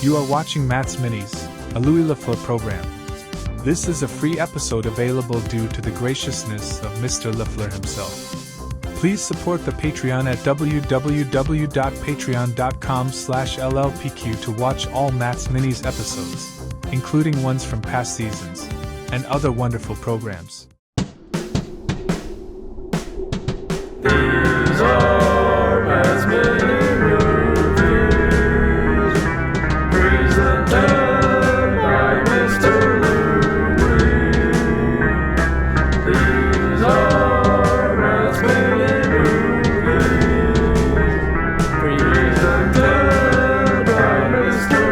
You are watching Matt's Minis, a Louis Lafleur program. This is a free episode available due to the graciousness of Mr. Lafleur himself. Please support the Patreon at www.patreon.com/LLPQ to watch all Matt's Minis episodes, including ones from past seasons, and other wonderful programs. These are Matt's Mini Movies, presented by Mr. Louis. These are Matt's Mini Movies, presented by Mr.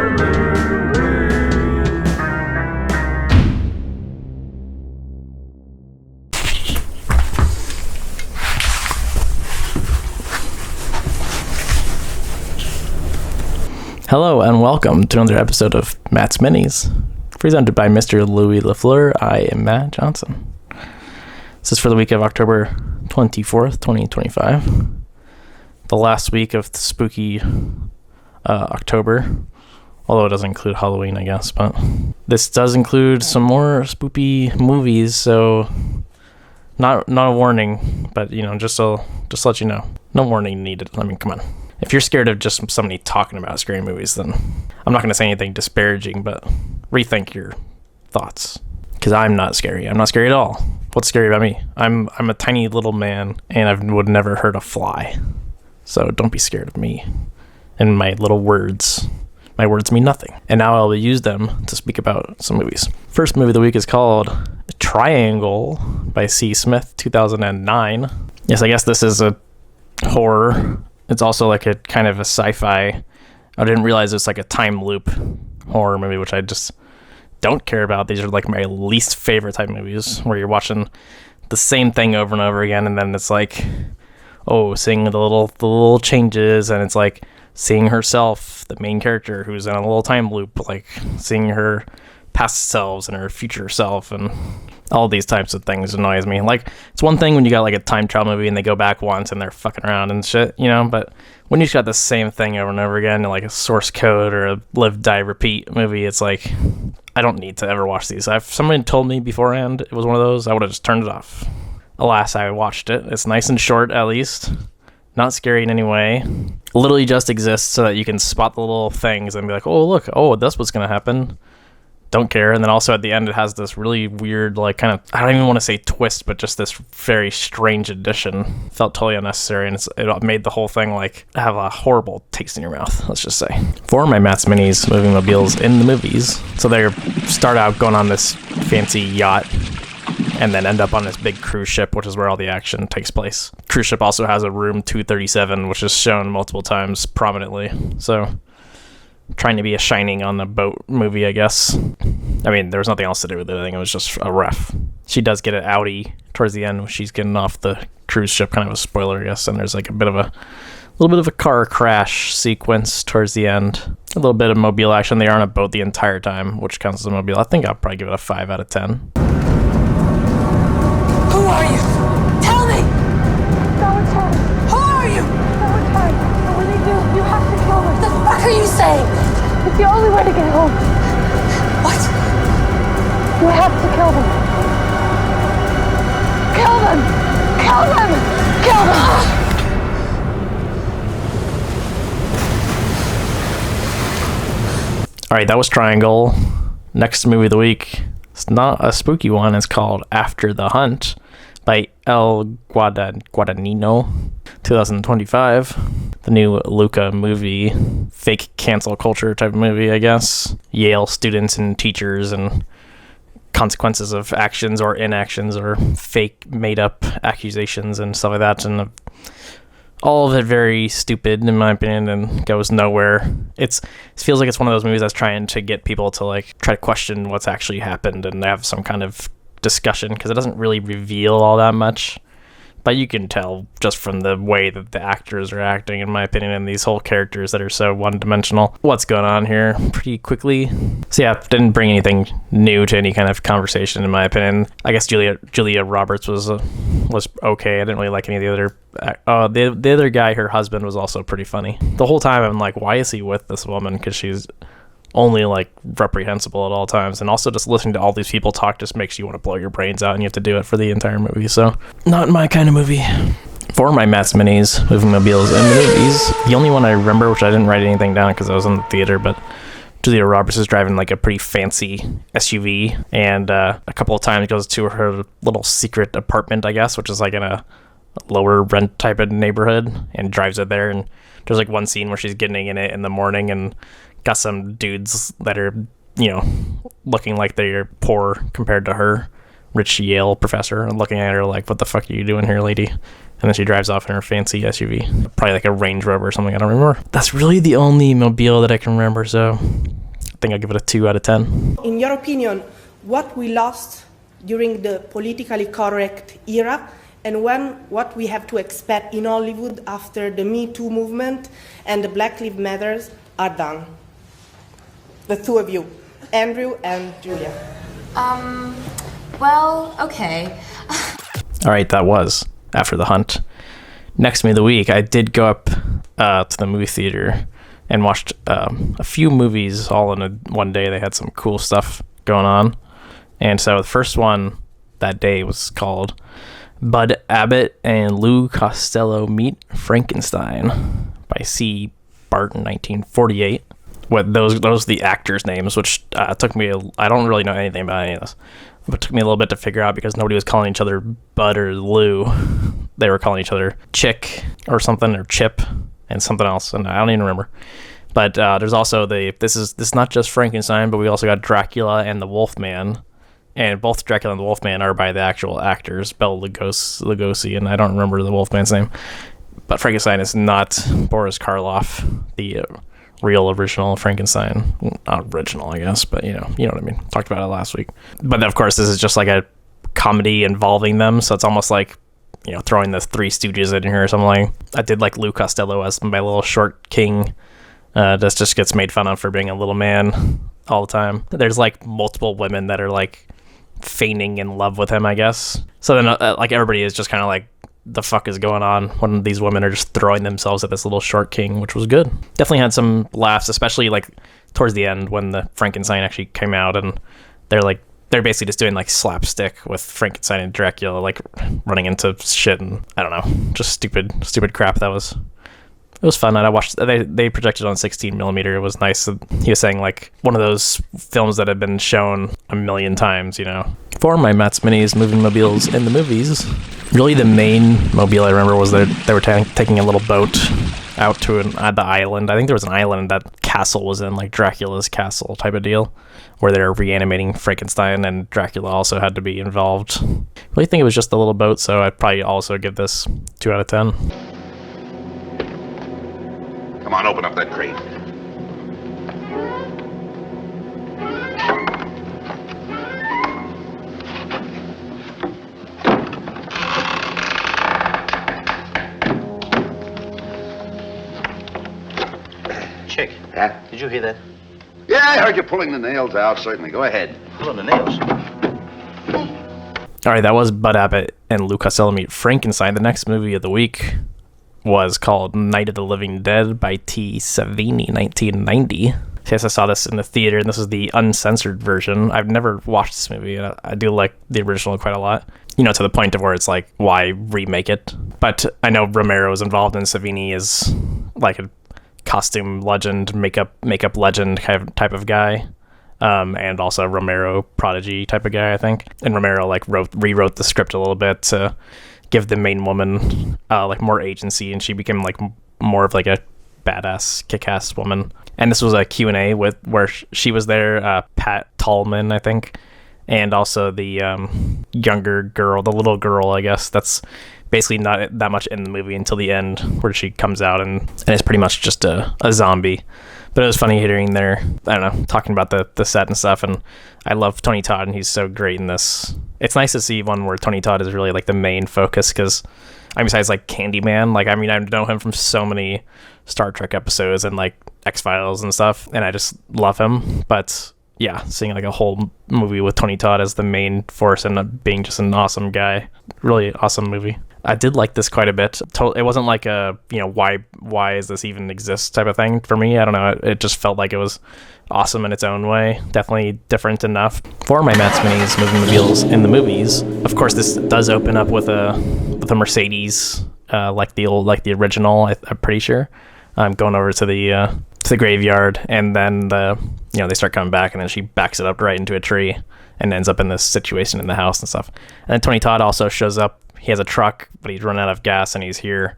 Hello and welcome to another episode of Matt's Minis, presented by Mr. Louis Lafleur. I am Matt Johnson. This is for the week of October 24th, 2025. The last week of the spooky October, although it doesn't include Halloween, I guess, but this does include some more spooky movies, so not a warning, but just to let you know, no warning needed. I mean, come on. If you're scared of just somebody talking about scary movies, then I'm not going to say anything disparaging, but rethink your thoughts. Because I'm not scary. I'm not scary at all. What's scary about me? I'm a tiny little man, and I would never hurt a fly. So don't be scared of me and my little words. My words mean nothing. And now I'll use them to speak about some movies. First movie of the week is called Triangle by C. Smith, 2009. Yes, I guess this is a horror. It's also like a kind of a sci-fi. I didn't realize it's like a time loop horror movie, which I just don't care about. These are like my least favorite type of movies, where you're watching the same thing over and over again, and then it's like, seeing the little changes, and it's like seeing herself, the main character, who's in a little time loop, like seeing her past selves and her future self, and all these types of things annoys me. Like, it's one thing when you got like a time travel movie and they go back once and they're fucking around and shit, but when you just got the same thing over and over again, like a source code or a live, die, repeat movie, it's like, I don't need to ever watch these. If somebody told me beforehand it was one of those, I would have just turned it off. Alas, I watched it. It's nice and short, at least. Not scary in any way. Literally just exists so that you can spot the little things and be like, oh, look, that's what's going to happen. Don't care. And then also at the end, it has this really weird, like, kind of, I don't even want to say twist, but just this very strange addition. Felt totally unnecessary, and it made the whole thing like have a horrible taste in your mouth, let's just say. For my Matt's Minis moving mobiles in the movies, so they start out going on this fancy yacht and then end up on this big cruise ship, which is where all the action takes place. Cruise ship also has a room 237, which is shown multiple times prominently. So trying to be a Shining on the boat movie, I guess. I mean, there was nothing else to do with it. I think it was just a ref. She does get an Audi towards the end when she's getting off the cruise ship, kind of a spoiler, I guess. And there's like a little bit of a car crash sequence towards the end. A little bit of mobile action. They are on a boat the entire time, which counts as a mobile. I think I'll probably give it a 5 out of 10. Who are you? Tell me! No one's hurt. Who are you? No one's hurt. And when they do, you have to kill them. What the fuck are you saying? It's the only way to get home. What? You have to kill them. Kill them! Kill them! Kill them! All right, that was Triangle. Next movie of the week. It's not a spooky one. It's called After the Hunt by Guadagnino, 2025. The new Luca movie, fake cancel culture type of movie, I guess. Yale students and teachers and consequences of actions or inactions or fake made-up accusations and stuff like that. And all of it very stupid, in my opinion, and goes nowhere. It feels like it's one of those movies that's trying to get people to like try to question what's actually happened and have some kind of discussion, because it doesn't really reveal all that much. But you can tell just from the way that the actors are acting, in my opinion, and these whole characters that are so one-dimensional, what's going on here pretty quickly. So yeah, didn't bring anything new to any kind of conversation, in my opinion. I guess Julia Roberts was okay. I didn't really like any of the other. The other guy, her husband, was also pretty funny. The whole time I'm like, why is he with this woman? Because she's only like reprehensible at all times. And also just listening to all these people talk just makes you want to blow your brains out, and you have to do it for the entire movie. So not my kind of movie. For my Matt's Minis, movie mobiles, and movies, the only one I remember, which I didn't write anything down because I was in the theater, but Julia Roberts is driving like a pretty fancy SUV, and a couple of times goes to her little secret apartment, I guess, which is like in a lower rent type of neighborhood, and drives it there. And there's like one scene where she's getting in it in the morning and got some dudes that are, looking like they're poor compared to her, rich Yale professor, and looking at her like, what the fuck are you doing here, lady? And then she drives off in her fancy SUV. Probably like a Range Rover or something, I don't remember. That's really the only mobile that I can remember, so I think I'll give it a 2 out of 10. In your opinion, what we lost during the politically correct era, and what we have to expect in Hollywood after the Me Too movement and the Black Lives Matters are done? The two of you, Andrew and Julia. Well, okay. All right, that was After the Hunt. Next movie of the week, I did go up to the movie theater and watched a few movies all in one day. They had some cool stuff going on. And so the first one that day was called Bud Abbott and Lou Costello Meet Frankenstein by C. Barton, 1948. Those are the actors' names, which took me, I don't really know anything about any of this, but it took me a little bit to figure out because nobody was calling each other Bud or Lou. They were calling each other Chick or something, or Chip and something else, and I don't even remember. But there's also this is not just Frankenstein, but we also got Dracula and the Wolfman, and both Dracula and the Wolfman are by the actual actors, Bela Lugosi, and I don't remember the Wolfman's name. But Frankenstein is not Boris Karloff, the real original Frankenstein. Not original, I guess, but you know what I mean. Talked about it last week. But of course, this is just like a comedy involving them, so it's almost like, throwing the Three Stooges in here or something. Like, I did like Lou Costello as my little short king. This just gets made fun of for being a little man all the time. There's like multiple women that are like feigning in love with him, I guess. So then like everybody is just kind of like, the fuck is going on when these women are just throwing themselves at this little short king, which was good. Definitely had some laughs, especially like towards the end when the Frankenstein actually came out, and they're basically just doing like slapstick with Frankenstein and Dracula like running into shit, and I don't know, just stupid crap. It was fun, and I watched. They projected on 16 millimeter. It was nice. He was saying like one of those films that have been shown a million times, For my Matt's Minis, movie mobiles in the movies, really the main mobile I remember was that they were taking a little boat out to the island. I think there was an island that castle was in, like Dracula's castle type of deal, where they're reanimating Frankenstein, and Dracula also had to be involved. Really think it was just a little boat, so I'd probably also give this 2 out of 10. Come on, open up that crate. Chick. Huh? Did you hear that? Yeah, I heard you pulling the nails out, certainly. Go ahead. Pulling the nails. All right, that was Bud Abbott and Lou Costello Meet Frankenstein. The next movie of the week was called Night of the Living Dead by T. Savini, 1990. Yes, I saw this in the theater, and this is the uncensored version. I've never watched this movie, and I do like the original quite a lot. To the point of where it's like, why remake it? But I know Romero is involved, and Savini is like a costume legend, makeup legend type of guy, and also Romero prodigy type of guy, I think. And Romero like rewrote the script a little bit to give the main woman like more agency, and she became like more of like a badass, kick-ass woman. And this was a Q&A where she was there, Pat Tallman, I think, and also the younger girl, the little girl, I guess. That's basically not that much in the movie until the end, where she comes out and it's pretty much just a zombie. But it was funny hearing their, I don't know, talking about the set and stuff. And I love Tony Todd, and he's so great in this. It's nice to see one where Tony Todd is really like the main focus, because besides like Candyman, like I know him from so many Star Trek episodes and like X-Files and stuff, and I just love him. But yeah, seeing like a whole movie with Tony Todd as the main force and being just an awesome guy, really awesome movie. I did like this quite a bit. It wasn't like a, why is this even exist type of thing for me. I don't know. It just felt like it was awesome in its own way. Definitely different enough. For my Matt's Minis moviemobiles in the movies, of course, this does open up with a Mercedes, like the original. I'm pretty sure. Going over to the graveyard, and then they start coming back, and then she backs it up right into a tree and ends up in this situation in the house and stuff. And then Tony Todd also shows up. He has a truck, but he's run out of gas, and he's here,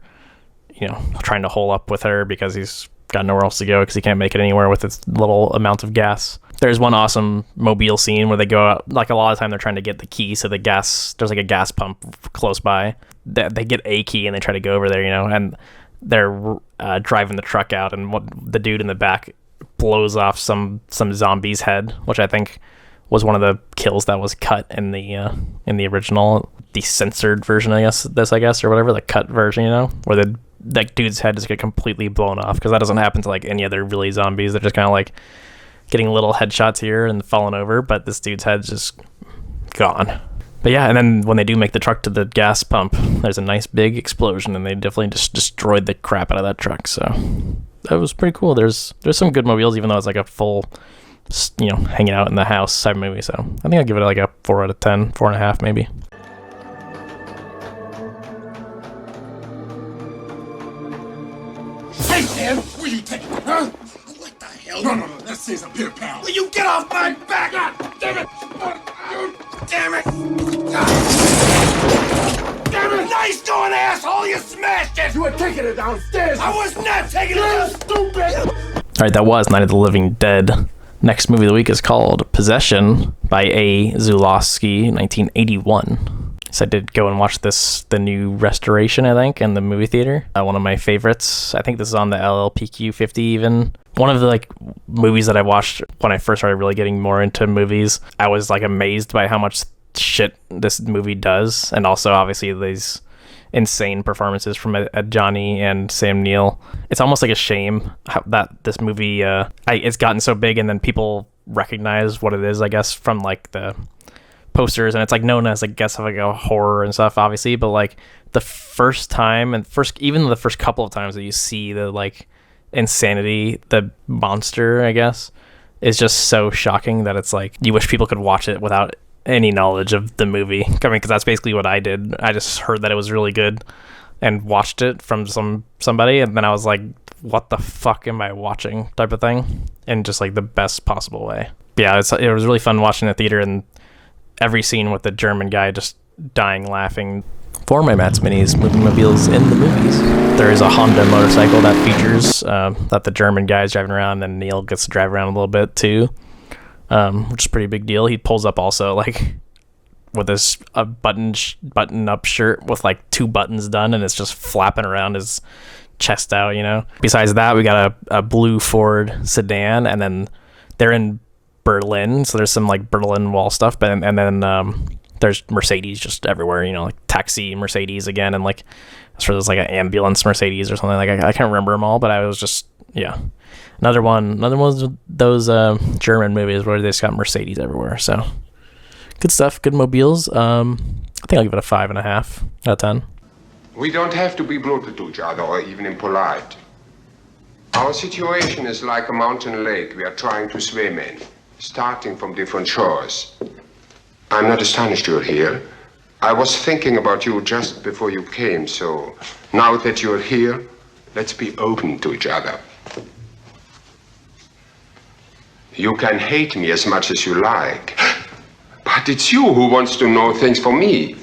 trying to hole up with her because he's got nowhere else to go because he can't make it anywhere with its little amount of gas. There's one awesome mobile scene where they go out, like a lot of time they're trying to get the key, so there's like a gas pump close by. They get a key and they try to go over there, and they're driving the truck out, and the dude in the back blows off some zombie's head, which I think was one of the kills that was cut in the original, the censored version, I guess, or whatever, the cut version, where that dude's head just get completely blown off, because that doesn't happen to like any other really zombies. They're just kind of like getting little headshots here and falling over, but this dude's head's just gone. But yeah, and then when they do make the truck to the gas pump, there's a nice big explosion, and they definitely just destroyed the crap out of that truck. So that was pretty cool. There's some good mobiles, even though it's like a full, hanging out in the house type movie. So I think I'll give it like a 4 out of 10, 4.5 maybe. Hey, man, where you taking it, huh? What the hell? No, that says a beer pal. Will you get off my back? God damn it! Damn it! Damn it! Nice going, asshole! You smashed it! You were taking it downstairs! I was not taking it downstairs! Stupid! Alright, that was Night of the Living Dead. Next movie of the week is called Possession by A. Zulawski, 1981. So I did go and watch the new restoration, I think, in the movie theater. One of my favorites. I think this is on the LLPQ 50 even. One of the movies that I watched when I first started really getting more into movies. I was amazed by how much shit this movie does, and also obviously these insane performances from Johnny and Sam Neill. It's almost like a shame that this movie it's gotten so big, and then people recognize what it is, I guess, from the posters, and it's known as, I guess, a horror and stuff, obviously, but the first time and even the first couple of times that you see the insanity, the monster, I guess, is just so shocking that it's you wish people could watch it without any knowledge of the movie. I mean, because that's basically what I did. I just heard that it was really good and watched it from somebody, and then I was like, what the fuck am I watching, type of thing, in just the best possible way. But yeah, it was really fun watching the theater, and every scene with the German guy just dying laughing. For my Matt's Minis moviemobiles in the movies, there is a Honda motorcycle that features that the German guy is driving around, and Neil gets to drive around a little bit too, which is a pretty big deal. He pulls up also with this button up shirt with 2 buttons done, and it's just flapping around his chest out, Besides that, we got a blue Ford sedan, and then they're in Berlin, so there's some Berlin Wall stuff, but and then there's Mercedes just everywhere, taxi Mercedes again, and sure there's an ambulance Mercedes or something. I can't remember them all, but I was just, yeah. Another one of those German movies where they just got Mercedes everywhere. So good stuff, good mobiles. I think I'll give it a 5.5 out of 10. We don't have to be brutal to each other or even impolite. Our situation is like a mountain lake we are trying to swim in, starting from different shores. I'm not astonished you're here. I was thinking about you just before you came, so now that you're here, let's be open to each other. You can hate me as much as you like, but it's you who wants to know things for me,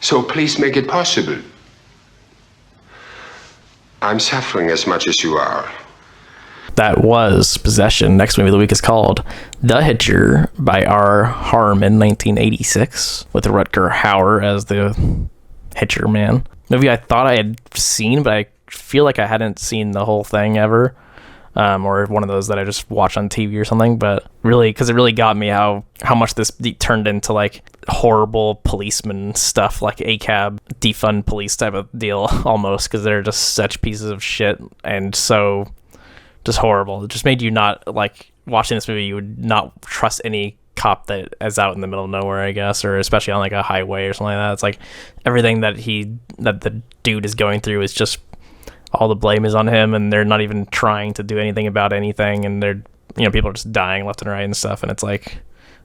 so please make it possible. I'm suffering as much as you are. That was Possession. Next movie of the week is called The Hitcher by R. Harmon, 1986, with Rutger Hauer as the Hitcher man. Movie I thought I had seen, but I feel like I hadn't seen the whole thing ever, or one of those that I just watched on TV or something. But really, because it really got me how much this turned into horrible policeman stuff, ACAB, defund police type of deal almost, because they're just such pieces of shit and so just horrible. It just made you not watching this movie. You would not trust any cop that is out in the middle of nowhere, I guess, or especially on like a highway or something like that. It's like everything that the dude is going through is just all the blame is on him, and they're not even trying to do anything about anything, and they're, people are just dying left and right and stuff, and it's like,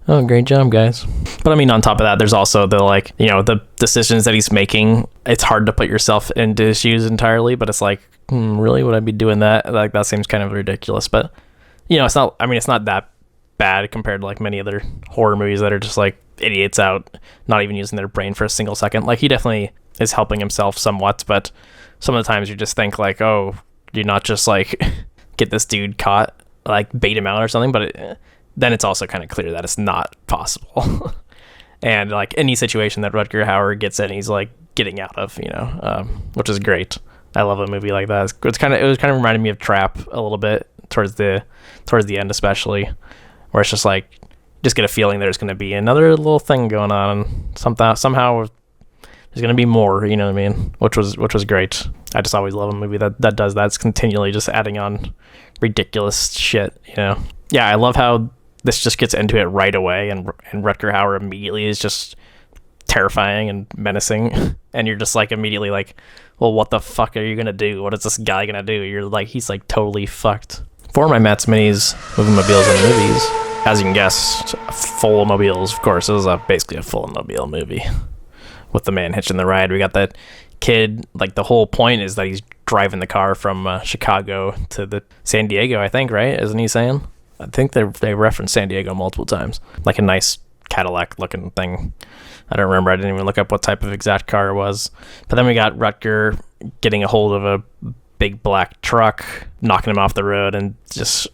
oh, great job, guys. But I mean, on top of that, there's also the the decisions that he's making. It's hard to put yourself into his shoes entirely, but it's like, really, would I be doing that? Like, that seems kind of ridiculous. But it's not. I mean, it's not that bad compared to like many other horror movies that are just like idiots out, not even using their brain for a single second. Like, he definitely is helping himself somewhat, but some of the times you just think like, oh, do you not just like get this dude caught, like bait him out or something? But then it's also kind of clear that it's not possible. And like any situation that Rutger Hauer gets in, he's like getting out of, which is great. I love a movie like that. It was kind of reminding me of Trap a little bit towards the end, especially, where it's just like, just get a feeling there's going to be another little thing going on, and somehow there's going to be more, you know what I mean? Which was great. I just always love a movie that does that. It's continually just adding on ridiculous shit, Yeah, I love how this just gets into it right away, and Rutger Hauer immediately is just terrifying and menacing, and you're just like immediately like, well, what the fuck are you gonna do? What is this guy gonna do? You're like, he's like totally fucked. For my Matt's Minis movie mobiles and movies, as you can guess, full mobiles, of course. It was basically a full mobile movie with the man hitching the ride. We got that kid, like the whole point is that he's driving the car from Chicago to the San Diego, I think, right? Isn't he saying? I think they referenced San Diego multiple times, like a nice Cadillac looking thing. I don't remember. I didn't even look up what type of exact car it was. But then we got Rutger getting a hold of a big black truck, knocking him off the road, and just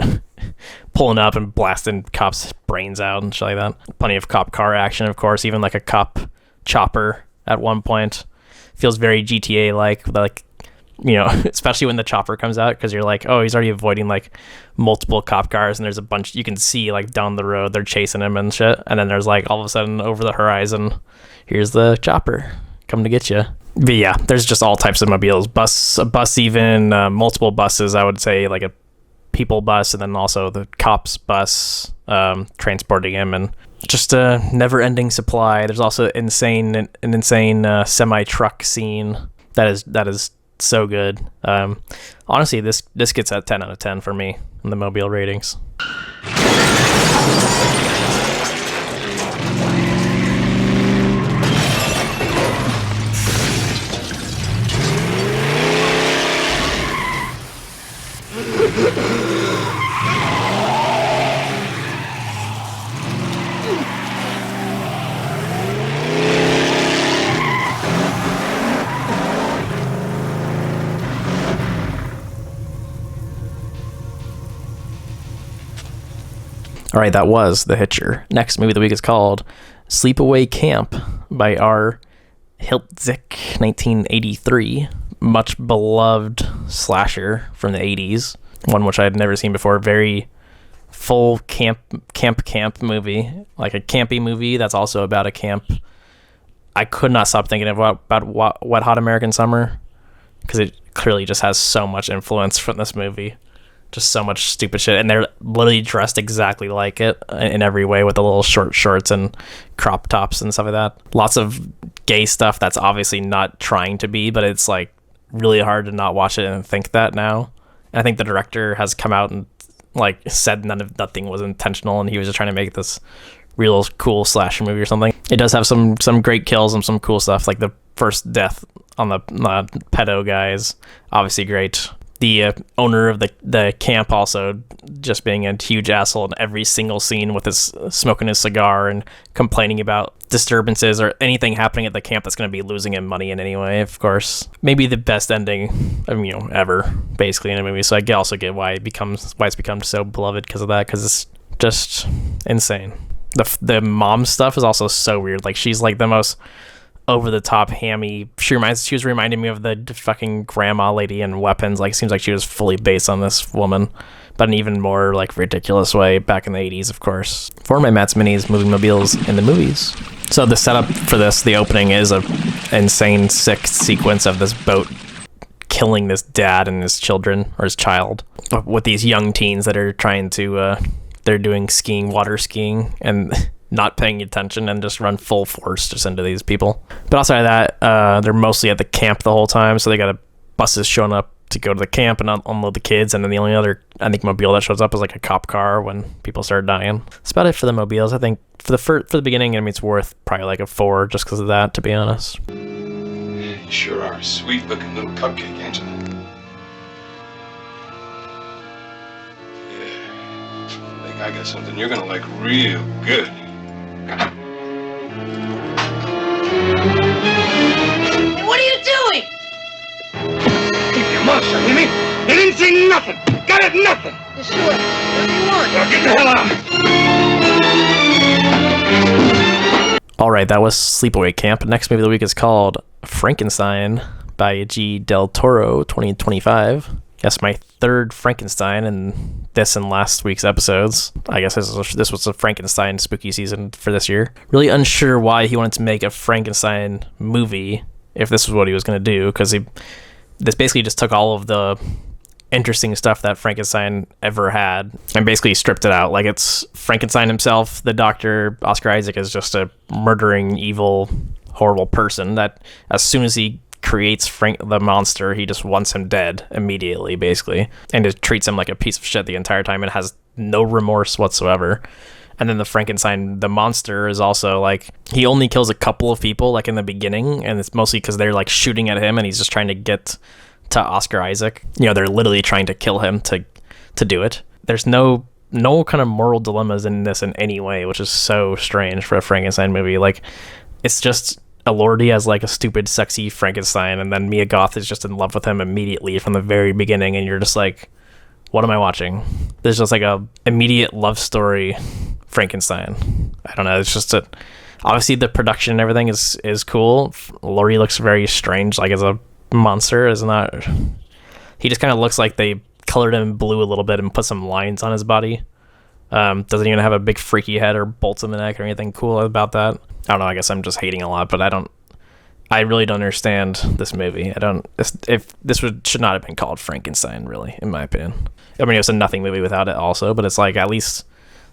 pulling up and blasting cops' brains out and shit like that. Plenty of cop car action, of course. Even like a cop chopper at one point. Feels very GTA-like, especially when the chopper comes out, because you're like, oh, he's already avoiding like multiple cop cars, and there's a bunch you can see like down the road, they're chasing him and shit, and then there's like all of a sudden over the horizon, here's the chopper coming to get you. But yeah, there's just all types of mobiles, a bus even, multiple buses, I would say, like a people bus, and then also the cops bus transporting him, and just a never-ending supply. There's also an insane semi-truck scene that is so good. Honestly, this gets a 10 out of 10 for me in the mobile ratings. All right, that was The Hitcher. Next movie of the week is called Sleepaway Camp by R. Hiltzik, 1983. Much beloved slasher from the 80s. One which I had never seen before. Very full camp movie. Like a campy movie that's also about a camp. I could not stop thinking about Wet Hot American Summer, because it clearly just has so much influence from this movie. Just so much stupid shit, and they're literally dressed exactly like it in every way, with the little short shorts and crop tops and stuff like that. Lots of gay stuff that's obviously not trying to be, but it's like really hard to not watch it and think that now. And I think the director has come out and like said nothing was intentional, and he was just trying to make this real cool slasher movie or something. It does have some great kills and some cool stuff, like the first death on the pedo guy is obviously great. The owner of the camp also just being a huge asshole in every single scene, with his smoking his cigar and complaining about disturbances or anything happening at the camp that's going to be losing him money in any way, of course. Maybe the best ending, ever, basically, in a movie. So I also get why it's become so beloved because of that, because it's just insane. The mom stuff is also so weird. Like, she's like the most over-the-top hammy. She was reminding me of the fucking grandma lady in Weapons. Like, it seems like she was fully based on this woman, but an even more like ridiculous way back in the 80s, of course. For my Matt's Minis movie mobiles in the movies. So the setup for this, the opening, is a insane sick sequence of this boat killing this dad and his children, or his child, with these young teens that are trying to they're doing water skiing, and not paying attention and just run full force just into these people. But outside of that, they're mostly at the camp the whole time, so they got buses showing up to go to the camp and unload the kids, and then the only other, I think, mobile that shows up is like a cop car when people start dying. That's about it for the mobiles. I think for the beginning, I mean, it's worth probably like a 4 just because of that, to be honest. You sure are a sweet-looking little cupcake, ain't you? Yeah. I think I got something you're gonna like real good. Hey, what are you doing? You monster, hear me? You didn't see nothing. Got it, nothing. You sure? Whatever you want. Now get the hell out. All right, that was Sleepaway Camp. Next movie of the week is called Frankenstein by G. Del Toro, 2025. Yes, my third Frankenstein in this and last week's episodes. I guess this was a Frankenstein spooky season for this year. Really unsure why he wanted to make a Frankenstein movie if this was what he was going to do, because this basically just took all of the interesting stuff that Frankenstein ever had and basically stripped it out. Like, it's Frankenstein himself, the doctor, Oscar Isaac, is just a murdering, evil, horrible person that as soon as he creates the monster, he just wants him dead immediately, basically, and just treats him like a piece of shit the entire time and has no remorse whatsoever. And then the Frankenstein, the monster, is also like, he only kills a couple of people like in the beginning, and it's mostly because they're like shooting at him and he's just trying to get to Oscar Isaac. You know, they're literally trying to kill him to do it. There's no kind of moral dilemmas in this in any way, which is so strange for a Frankenstein movie. Like, it's just Elordi as like a stupid, sexy Frankenstein, and then Mia Goth is just in love with him immediately from the very beginning, and you're just like, what am I watching? There's just like a immediate love story Frankenstein. I don't know, it's just obviously the production and everything is cool. Laurie looks very strange, like as a monster. He just kind of looks like they colored him blue a little bit and put some lines on his body. Doesn't even have a big freaky head or bolts in the neck or anything cool about that. I don't know, I guess I'm just hating a lot, but I really don't understand this movie. Should not have been called Frankenstein, really, in my opinion. I mean, it's a nothing movie without it also, but it's like, at least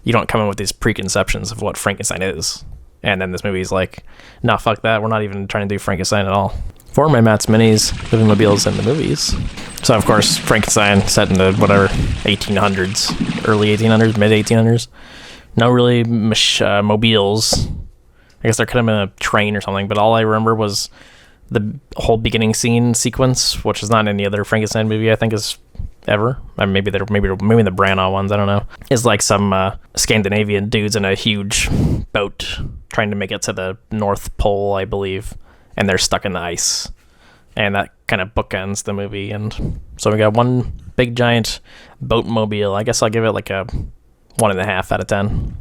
you don't come in with these preconceptions of what Frankenstein is. And then this movie's like, nah, fuck that. We're not even trying to do Frankenstein at all. For my Matt's Minis, Living Mobiles, and the movies. So, of course, Frankenstein set in the, 1800s, early 1800s, mid 1800s. No really mobiles. I guess they're kind of in a train or something, but all I remember was the whole beginning scene sequence, which is not in any other Frankenstein movie, I think, is ever. Or maybe the Branagh ones, I don't know. Is like some Scandinavian dudes in a huge boat trying to make it to the North Pole, I believe, and they're stuck in the ice. And that kind of bookends the movie. And so we got one big giant boat mobile. I guess I'll give it like a 1.5 out of 10.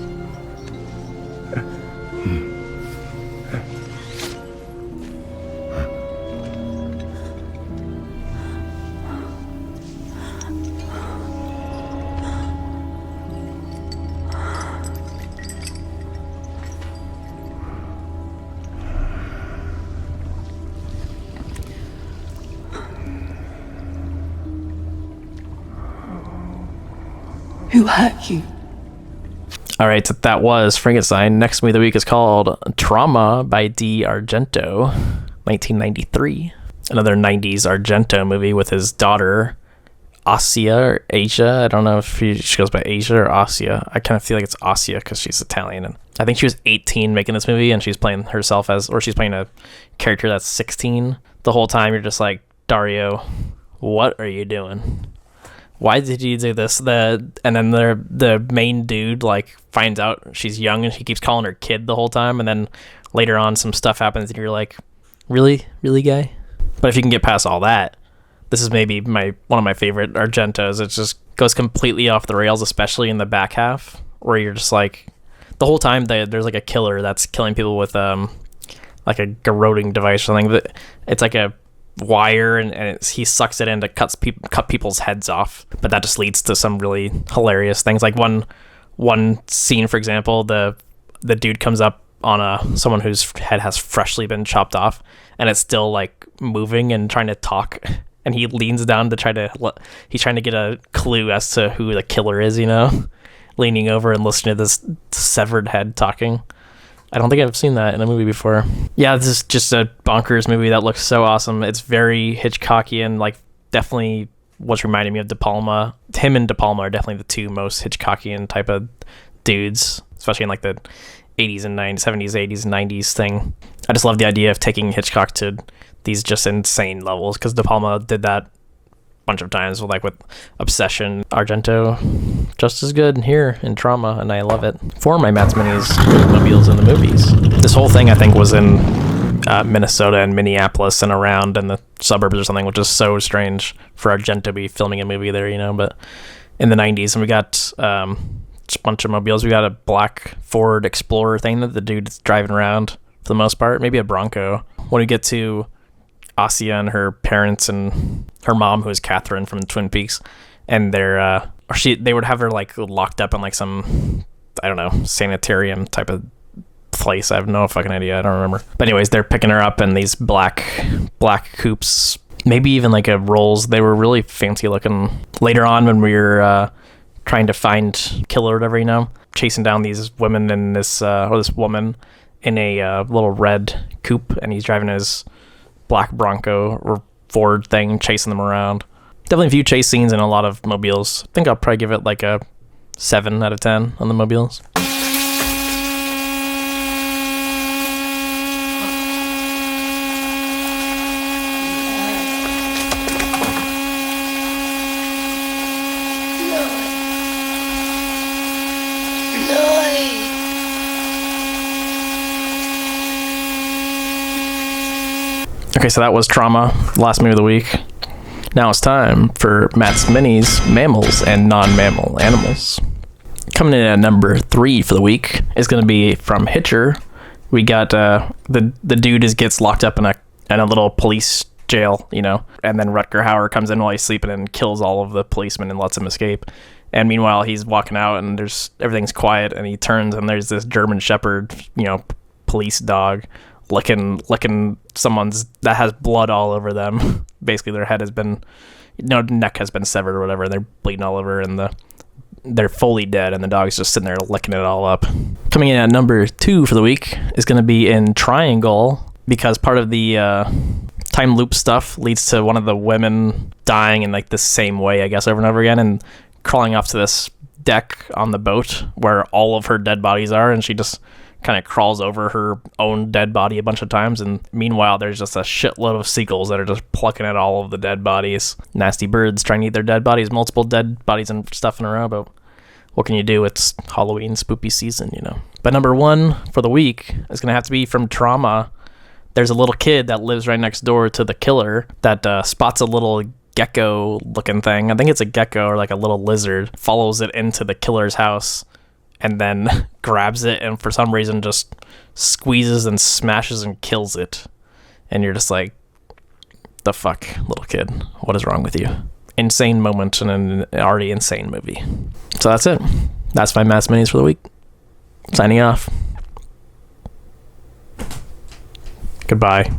Who hurt you? All right, so that was Frankenstein. Next movie of the week is called Trauma by D. Argento, 1993. Another 90s Argento movie with his daughter, Asia or Asia. I don't know if she goes by Asia or Asia. I kind of feel like it's Asia because she's Italian. And I think she was 18 making this movie, and she's playing herself she's playing a character that's 16. The whole time you're just like, Dario, what are you doing? Why did you do this? And then the main dude like finds out she's young and he keeps calling her kid the whole time, and then later on some stuff happens and you're like, really guy? But if you can get past all that, this is maybe one of my favorite Argentos. It just goes completely off the rails, especially in the back half, where you're just like, the whole time there's like a killer that's killing people with like a garroting device or something. It's like a wire, and he sucks it in to cut people's heads off, but that just leads to some really hilarious things. Like one scene, for example, the dude comes up on someone whose head has freshly been chopped off, and it's still like moving and trying to talk, and he leans down to he's trying to get a clue as to who the killer is, you know. leaning over and listening to this severed head talking. I don't think I've seen that in a movie before. Yeah, this is just a bonkers movie that looks so awesome. It's very Hitchcockian, like definitely what's reminding me of De Palma. Him and De Palma are definitely the two most Hitchcockian type of dudes, especially in like the 80s and 90s, 70s, 80s, 90s thing. I just love the idea of taking Hitchcock to these just insane levels, because De Palma did that bunch of times with Obsession. Argento just as good here in Trauma, and I love it. For my Matt's Minis mobiles in the movies, this whole thing I think was in Minnesota and Minneapolis and around in the suburbs or something, which is so strange for Argento to be filming a movie there, but in the 90s. And we got just a bunch of mobiles. We got a black Ford Explorer thing that the dude's driving around for the most part, maybe a Bronco. When we get to Asia and her parents and her mom, who is Catherine from Twin Peaks, and they would have her like locked up in like some, I don't know, sanitarium type of place. I have no fucking idea. I don't remember. But anyways, they're picking her up in these black coupes, maybe even like a Rolls. They were really fancy looking. Later on, when we were trying to find killer or whatever, chasing down these women and this woman in a little red coupe, and he's driving his black Bronco or Ford thing, chasing them around. Definitely a few chase scenes and a lot of mobiles. I think I'll probably give it like a 7 out of 10 on the mobiles. Okay, so that was Trauma, last movie of the week. Now it's time for Matt's Minis, mammals and non-mammal animals. Coming in at number 3 for the week is going to be from Hitcher. We got the dude gets locked up in a little police jail, and then Rutger Hauer comes in while he's sleeping and kills all of the policemen and lets him escape. And meanwhile, he's walking out and everything's quiet, and he turns and there's this German Shepherd, police dog licking someone's that has blood all over them. Basically, their head has been, neck has been severed or whatever, and they're bleeding all over, and they're fully dead, and the dog's just sitting there licking it all up. Coming in at number 2 for the week is going to be in Triangle, because part of the time loop stuff leads to one of the women dying in like the same way, I guess, over and over again, and crawling off to this deck on the boat where all of her dead bodies are, and she just kind of crawls over her own dead body a bunch of times, and meanwhile there's just a shitload of seagulls that are just plucking at all of the dead bodies. Nasty birds trying to eat their dead bodies, multiple dead bodies and stuff in a row, but what can you do? It's Halloween, spoopy season, But number 1 for the week is going to have to be from Trauma. There's a little kid that lives right next door to the killer that spots a little gecko looking thing. I think it's a gecko or like a little lizard, follows it into the killer's house, and then grabs it and for some reason just squeezes and smashes and kills it. And you're just like, the fuck, little kid? What is wrong with you? Insane moment in an already insane movie. So that's it. That's my Matt's Minis for the week. Signing off. Goodbye.